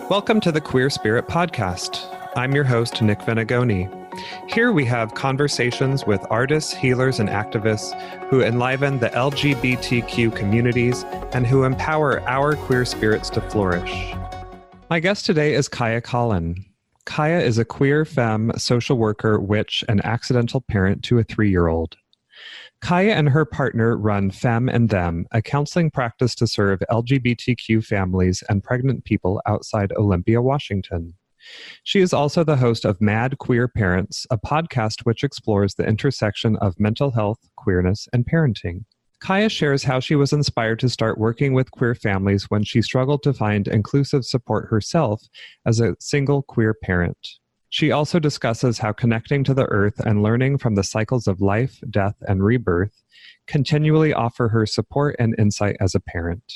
Welcome to the Queer Spirit Podcast. I'm your host, Nick Venegoni. Here we have conversations with artists, healers, and activists who enliven the LGBTQ communities and who empower our queer spirits to flourish. My guest today is Colin. Kaya is a queer femme, social worker, witch, and accidental parent to a 3-year-old. Kaya and her partner run Femme and Them, a counseling practice to serve LGBTQ families and pregnant people outside Olympia, Washington. She is also the host of Mad Queer Parents, a podcast which explores the intersection of mental health, queerness, and parenting. Kaya shares how she was inspired to start working with queer families when she struggled to find inclusive support herself as a single queer parent. She also discusses how connecting to the earth and learning from the cycles of life, death, and rebirth continually offer her support and insight as a parent.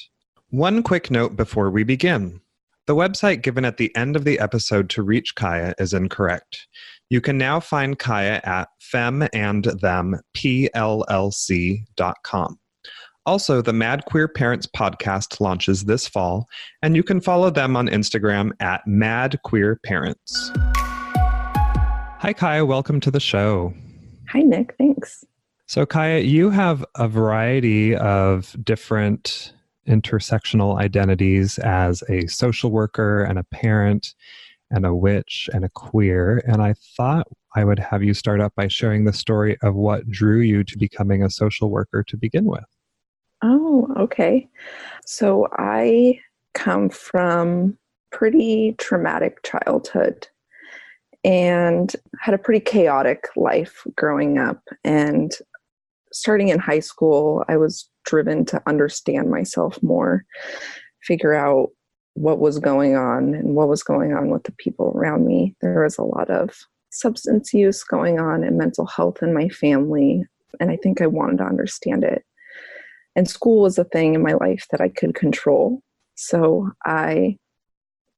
One quick note before we begin. The website given at the end of the episode to reach Kaya is incorrect. You can now find Kaya at femmeandthempllc.com. Also, the Mad Queer Parents podcast launches this fall, and you can follow them on Instagram at Mad Queer Parents. Hi, Kaya. Welcome to the show. Hi, Nick. Thanks. So, Kaya, you have a variety of different intersectional identities as a social worker and a parent and a witch and a queer. And I thought I would have you start up by sharing the story of what drew you to becoming a social worker to begin with. Oh, okay. So I come from pretty traumatic childhood and had a pretty chaotic life growing up. And starting in high school, I was driven to understand myself more, figure out what was going on and what was going on with the people around me. There was a lot of substance use going on and mental health in my family, and I think I wanted to understand it. And school was a thing in my life that I could control. So I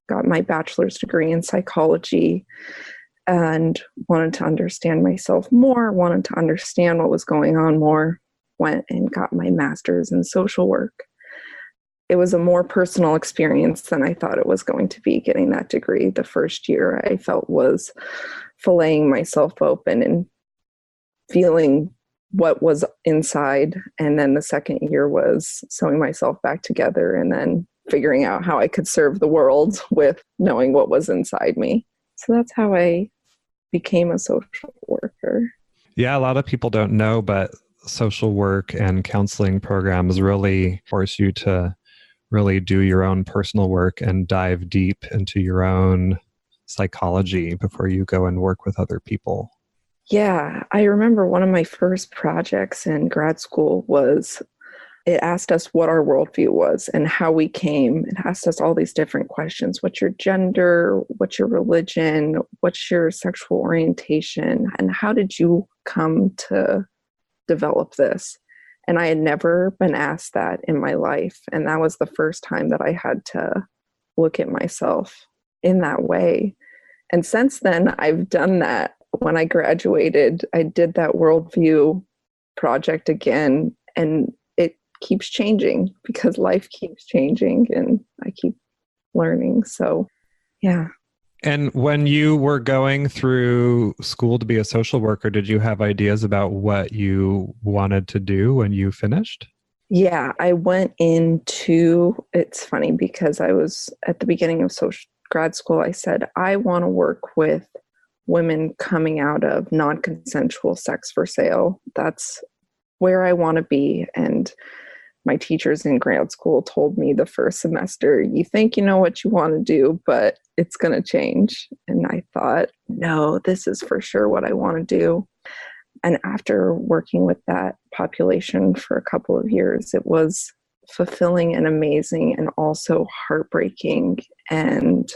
got my bachelor's degree in psychology and wanted to understand myself more, wanted to understand what was going on more, went and got my master's in social work. It was a more personal experience than I thought it was going to be getting that degree. The first year I felt was filleting myself open and feeling what was inside. And then the second year was sewing myself back together and then figuring out how I could serve the world with knowing what was inside me. So that's how I became a social worker. Yeah, a lot of people don't know, but social work and counseling programs really force you to really do your own personal work and dive deep into your own psychology before you go and work with other people. Yeah, I remember one of my first projects in grad school was, it asked us what our worldview was and how we came. It asked us all these different questions. What's your gender? What's your religion? What's your sexual orientation? And how did you come to develop this? And I had never been asked that in my life. And that was the first time that I had to look at myself in that way. And since then, I've done that. When I graduated, I did that worldview project again, and it keeps changing because life keeps changing and I keep learning. So, yeah. And when you were going through school to be a social worker, did you have ideas about what you wanted to do when you finished? Yeah, I went into, it's funny because I was at the beginning of grad school, I said, I want to work with women coming out of non-consensual sex for sale. That's where I want to be. And my teachers in grad school told me the first semester, you think you know what you want to do, but it's going to change. And I thought, no, this is for sure what I want to do. And after working with that population for a couple of years, it was fulfilling and amazing and also heartbreaking. And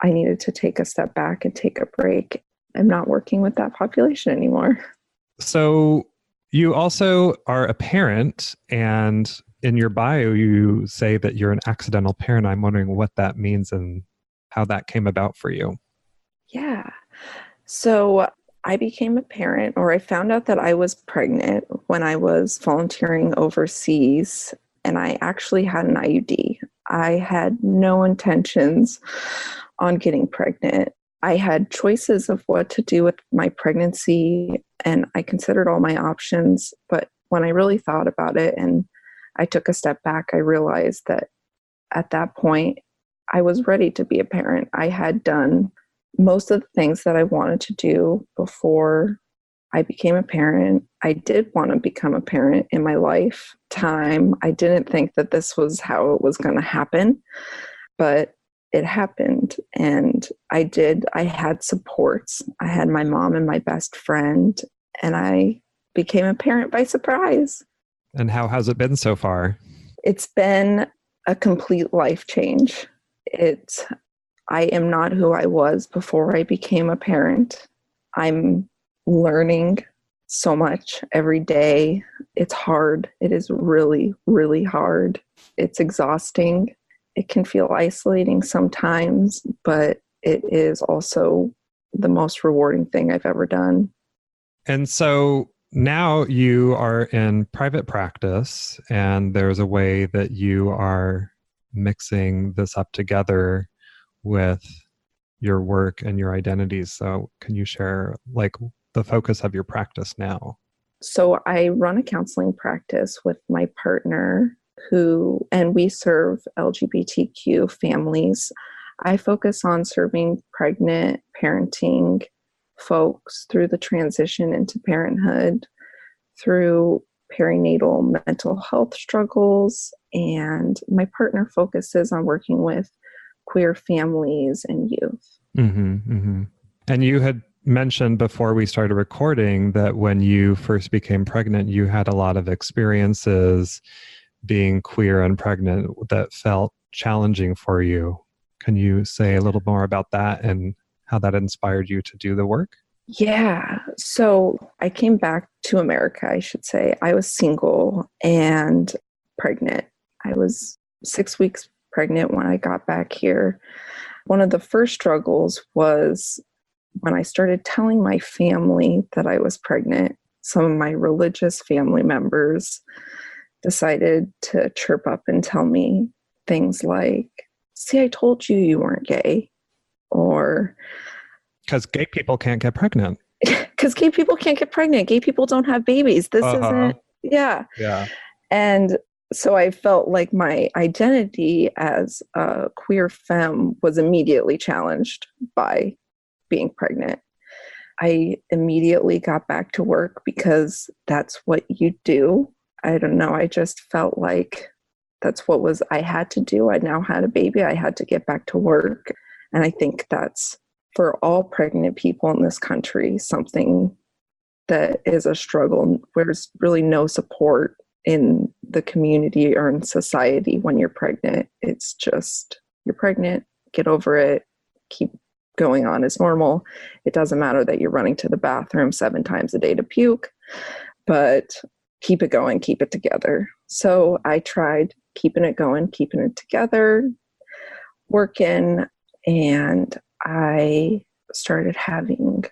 I needed to take a step back and take a break. I'm not working with that population anymore. So you also are a parent, and in your bio, you say that you're an accidental parent. I'm wondering what that means and how that came about for you. Yeah. So I became a parent, or I found out that I was pregnant when I was volunteering overseas, and I actually had an IUD. I had no intentions on getting pregnant. I had choices of what to do with my pregnancy, and I considered all my options. But when I really thought about it and I took a step back, I realized that at that point, I was ready to be a parent. I had done most of the things that I wanted to do before I became a parent. I did want to become a parent in my lifetime. I didn't think that this was how it was going to happen, but it happened. And I had supports. I had my mom and my best friend, and I became a parent by surprise. And how has it been so far? It's been a complete life change. I am not who I was before I became a parent. I'm learning so much every day. It's hard. It is really, really hard. It's exhausting. It can feel isolating sometimes, but it is also the most rewarding thing I've ever done. And so now you are in private practice, and there's a way that you are mixing this up together with your work and your identities. So can you share like the focus of your practice now? So I run a counseling practice with my partner and we serve LGBTQ families. I focus on serving pregnant, parenting folks through the transition into parenthood, through perinatal mental health struggles, and my partner focuses on working with queer families and youth. Mm-hmm, mm-hmm. And you had mentioned before we started recording that when you first became pregnant, you had a lot of experiences being queer and pregnant that felt challenging for you. Can you say a little more about that and how that inspired you to do the work? Yeah. So I came back to America, I should say. I was single and pregnant. I was 6 weeks pregnant when I got back here. One of the first struggles was when I started telling my family that I was pregnant. Some of my religious family members decided to chirp up and tell me things like, "See, I told you you weren't gay," or because gay people can't get pregnant. Because gay people can't get pregnant. Gay people don't have babies. This isn't, yeah. Yeah. And so I felt like my identity as a queer femme was immediately challenged by being pregnant. I immediately got back to work because that's what you do. I don't know. I just felt like that's I had to do. I now had a baby. I had to get back to work. And I think that's, for all pregnant people in this country, something that is a struggle. There's really no support in the community or in society when you're pregnant. It's just, you're pregnant, get over it, keep going on as normal. It doesn't matter that you're running to the bathroom 7 times a day to puke, but keep it going, keep it together. So I tried keeping it going, keeping it together, working, and I started having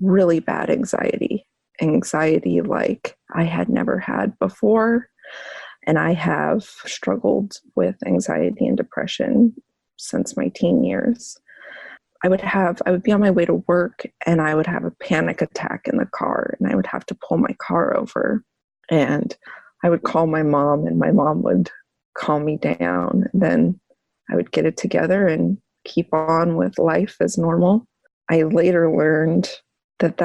really bad anxiety like I had never had before. And I have struggled with anxiety and depression since my teen years. I would be on my way to work and I would have a panic attack in the car and I would have to pull my car over, and I would call my mom and my mom would calm me down. And then I would get it together and keep on with life as normal. I later learned that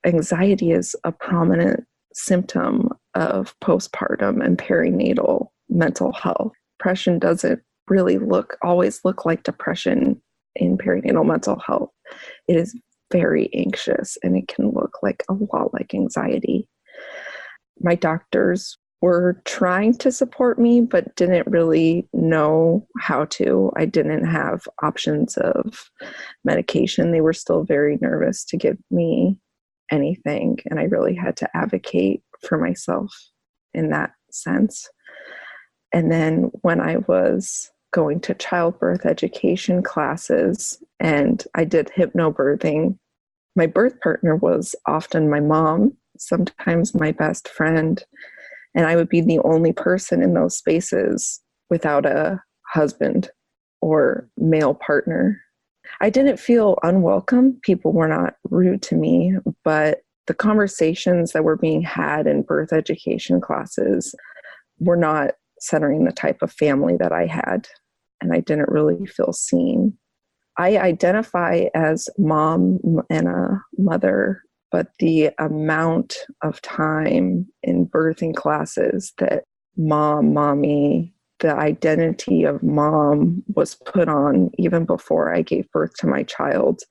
anxiety is a prominent symptom of postpartum and perinatal mental health. Depression doesn't really always look like depression in perinatal mental health. It is very anxious and it can look like a lot like anxiety. My doctors were trying to support me, but didn't really know how to. I didn't have options of medication. They were still very nervous to give me anything, and I really had to advocate for myself in that sense. And then when I was going to childbirth education classes and I did hypnobirthing, my birth partner was often my mom, sometimes my best friend, and I would be the only person in those spaces without a husband or male partner. I didn't feel unwelcome. People were not rude to me, but the conversations that were being had in birth education classes were not centering the type of family that I had, and I didn't really feel seen. I identify as mom and a mother, but the amount of time in birthing classes that mommy, the identity of mom was put on even before I gave birth to my child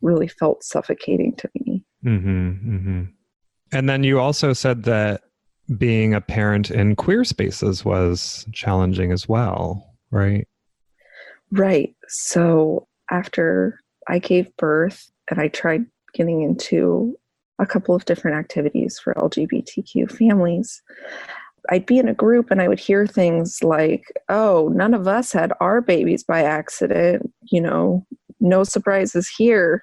really felt suffocating to me. Mm-hmm, mm-hmm. And then you also said that being a parent in queer spaces was challenging as well, right? Right. So after I gave birth and I tried getting into a couple of different activities for LGBTQ families, I'd be in a group and I would hear things like, oh, none of us had our babies by accident, no surprises here.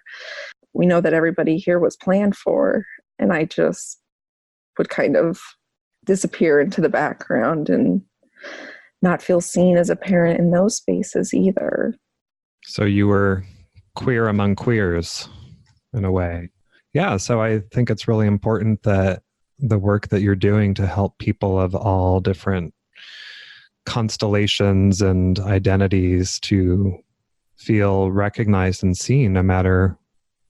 We know that everybody here was planned for. And I just would kind of disappear into the background and not feel seen as a parent in those spaces either. So you were queer among queers in a way. Yeah, so I think it's really important that the work that you're doing to help people of all different constellations and identities to feel recognized and seen no matter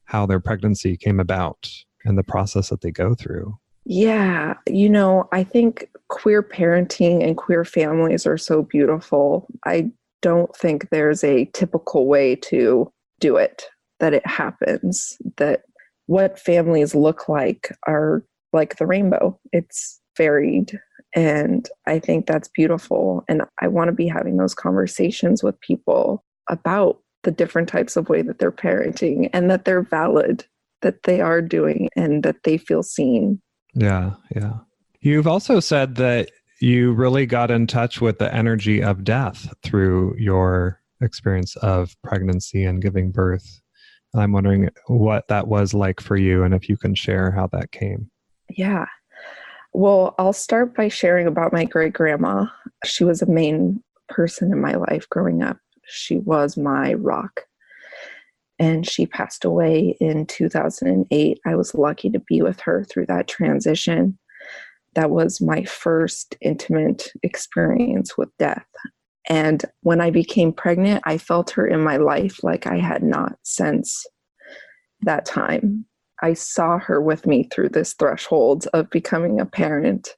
how their pregnancy came about and the process that they go through. Yeah, I think queer parenting and queer families are so beautiful. I don't think there's a typical way to do it, that it happens, that what families look like are like the rainbow. It's varied. And I think that's beautiful. And I want to be having those conversations with people about the different types of way that they're parenting and that they're valid, that they are doing, and that they feel seen. Yeah, yeah. You've also said that you really got in touch with the energy of death through your experience of pregnancy and giving birth. I'm wondering what that was like for you and if you can share how that came. Yeah. Well, I'll start by sharing about my great-grandma. She was a main person in my life growing up. She was my rock. And she passed away in 2008. I was lucky to be with her through that transition. That was my first intimate experience with death. And when I became pregnant, I felt her in my life like I had not since that time. I saw her with me through this threshold of becoming a parent.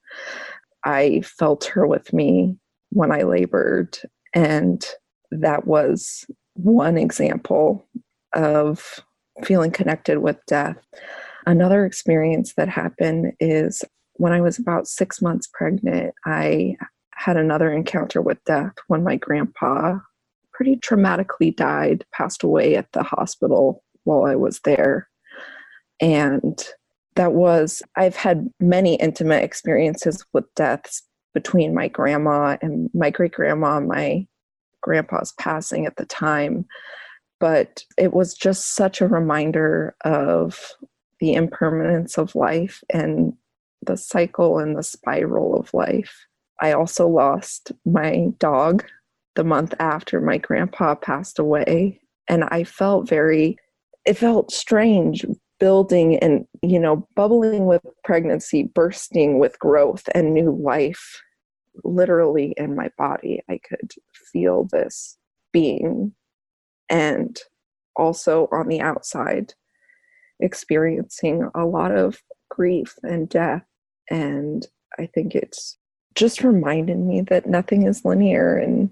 I felt her with me when I labored. And that was one example of feeling connected with death. Another experience that happened is when I was about 6 months pregnant, I had another encounter with death when my grandpa pretty traumatically died, passed away at the hospital while I was there. And I've had many intimate experiences with deaths between my grandma and my great-grandma, my grandpa's passing at the time. But it was just such a reminder of the impermanence of life and the cycle and the spiral of life. I also lost my dog the month after my grandpa passed away. And it felt strange building and, bubbling with pregnancy, bursting with growth and new life. Literally in my body, I could feel this being. And also on the outside, experiencing a lot of grief and death. And I think it's just reminded me that nothing is linear and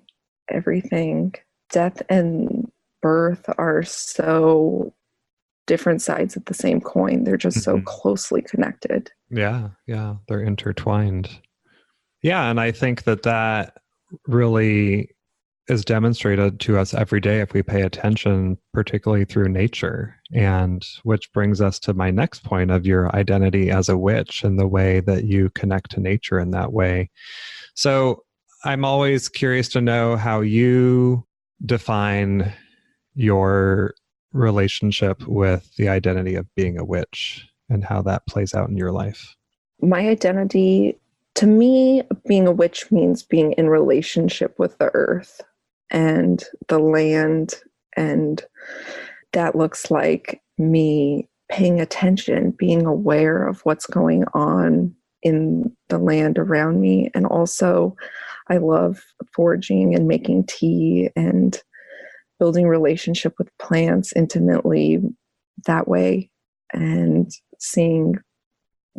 everything, death and birth are so different sides of the same coin. They're just so closely connected. Yeah, they're intertwined. Yeah, and I think that really is demonstrated to us every day if we pay attention, particularly through nature. And which brings us to my next point of your identity as a witch and the way that you connect to nature in that way. So I'm always curious to know how you define your relationship with the identity of being a witch and how that plays out in your life. My identity, to me, being a witch means being in relationship with the earth. and the land. And that looks like me paying attention, being aware of what's going on in the land around me. And also, I love foraging and making tea and building relationship with plants intimately that way, and seeing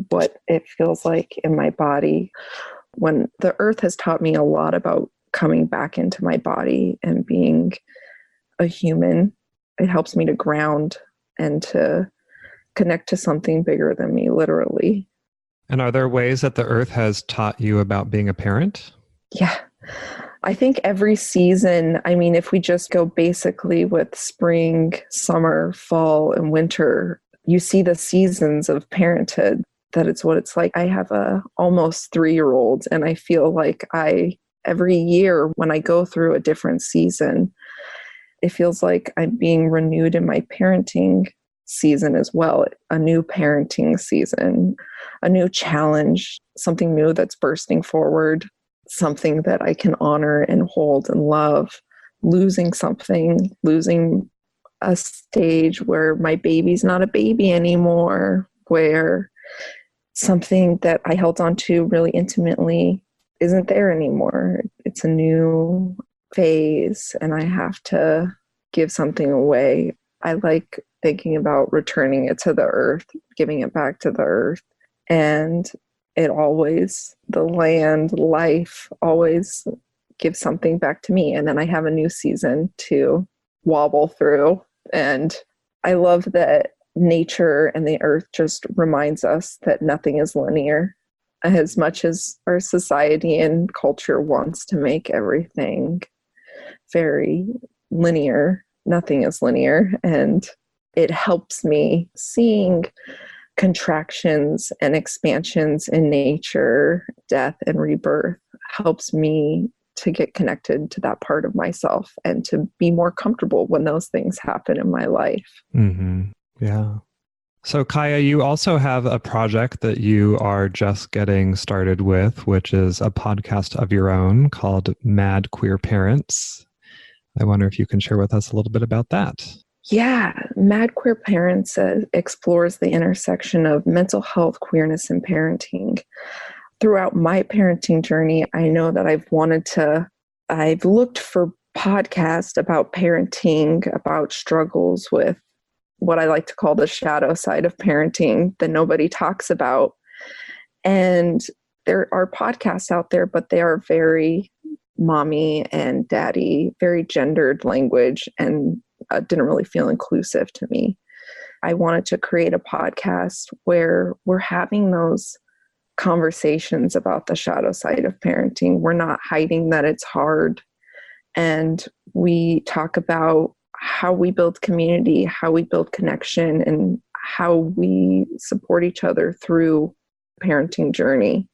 what it feels like in my body. When the earth has taught me a lot about coming back into my body and being a human, it helps me to ground and to connect to something bigger than me, literally. And are there ways that the earth has taught you about being a parent? Yeah. I think every season, I mean, if we just go basically with spring, summer, fall, and winter, you see the seasons of parenthood, that it's what it's like. I have a almost 3-year-old, and I feel like every year when I go through a different season, it feels like I'm being renewed in my parenting season as well. A new parenting season, a new challenge, something new that's bursting forward, something that I can honor and hold and love. Losing something, losing a stage where my baby's not a baby anymore, where something that I held on to really intimately isn't there anymore. It's a new phase, and I have to give something away. I like thinking about returning it to the earth, giving it back to the earth. And it always, the land, life, always gives something back to me. And then I have a new season to wobble through. And I love that nature and the earth just reminds us that nothing is linear. As much as our society and culture wants to make everything very linear, nothing is linear. And it helps me seeing contractions and expansions in nature, death and rebirth, helps me to get connected to that part of myself and to be more comfortable when those things happen in my life. Mm-hmm. Yeah. So Kaya, you also have a project that you are just getting started with, which is a podcast of your own called Mad Queer Parents. I wonder if you can share with us a little bit about that. Yeah, Mad Queer Parents explores the intersection of mental health, queerness, and parenting. Throughout my parenting journey, I know that I've looked for podcasts about parenting, about struggles with what I like to call the shadow side of parenting that nobody talks about. And there are podcasts out there, but they are very mommy and daddy, very gendered language, and didn't really feel inclusive to me. I wanted to create a podcast where we're having those conversations about the shadow side of parenting. We're not hiding that it's hard. And we talk about how we build community, how we build connection, and how we support each other through parenting journey.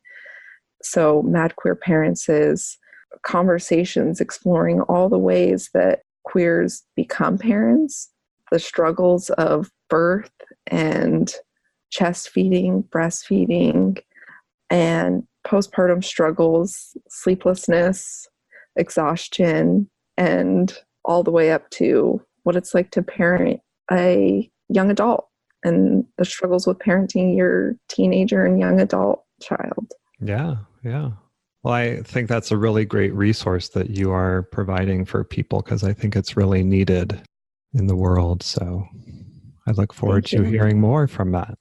So Mad Queer Parents is conversations exploring all the ways that queers become parents, the struggles of birth and chest feeding, breastfeeding, and postpartum struggles, sleeplessness, exhaustion, and all the way up to what it's like to parent a young adult and the struggles with parenting your teenager and young adult child. Yeah, yeah. Well, I think that's a really great resource that you are providing for people, because I think it's really needed in the world. So I look forward to hearing more from that.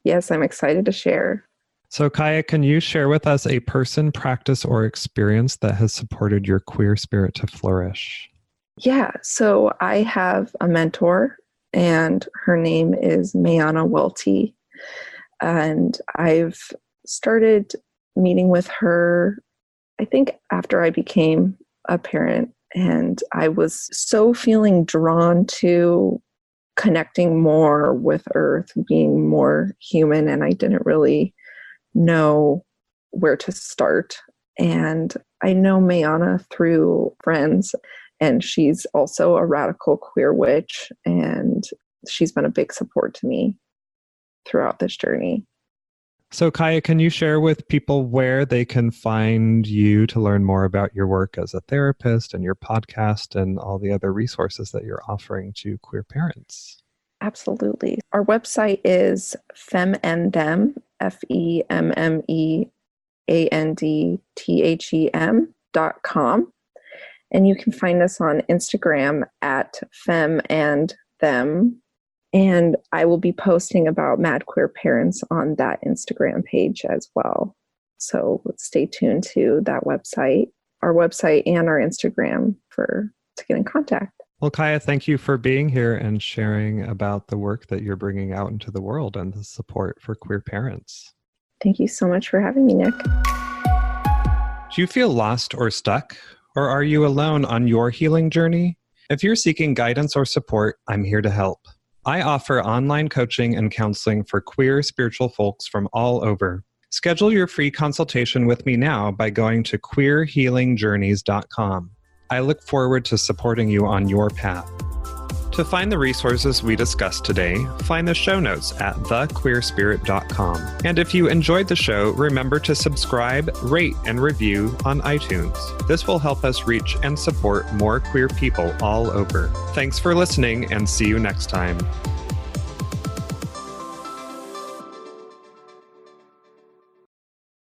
Yes, I'm excited to share. So Kaya, can you share with us a person, practice, or experience that has supported your queer spirit to flourish? Yeah, so I have a mentor, and her name is Mayana Welty. And I've started meeting with her, I think, after I became a parent. And I was so feeling drawn to connecting more with Earth, being more human, and I didn't really know where to start. And I know Mayana through friends, and she's also a radical queer witch, and she's been a big support to me throughout this journey. So, Kaya, can you share with people where they can find you to learn more about your work as a therapist and your podcast and all the other resources that you're offering to queer parents? Absolutely. Our website is femmeandthem, FEMMEANDTHEM.com. And you can find us on Instagram at femmeandthem. And I will be posting about Mad Queer Parents on that Instagram page as well. So stay tuned to that website, our website and our Instagram to get in contact. Well, Kaya, thank you for being here and sharing about the work that you're bringing out into the world and the support for queer parents. Thank you so much for having me, Nick. Do you feel lost or stuck? Or are you alone on your healing journey? If you're seeking guidance or support, I'm here to help. I offer online coaching and counseling for queer spiritual folks from all over. Schedule your free consultation with me now by going to queerhealingjourneys.com. I look forward to supporting you on your path. To find the resources we discussed today, find the show notes at thequeerspirit.com. And if you enjoyed the show, remember to subscribe, rate, and review on iTunes. This will help us reach and support more queer people all over. Thanks for listening, and see you next time.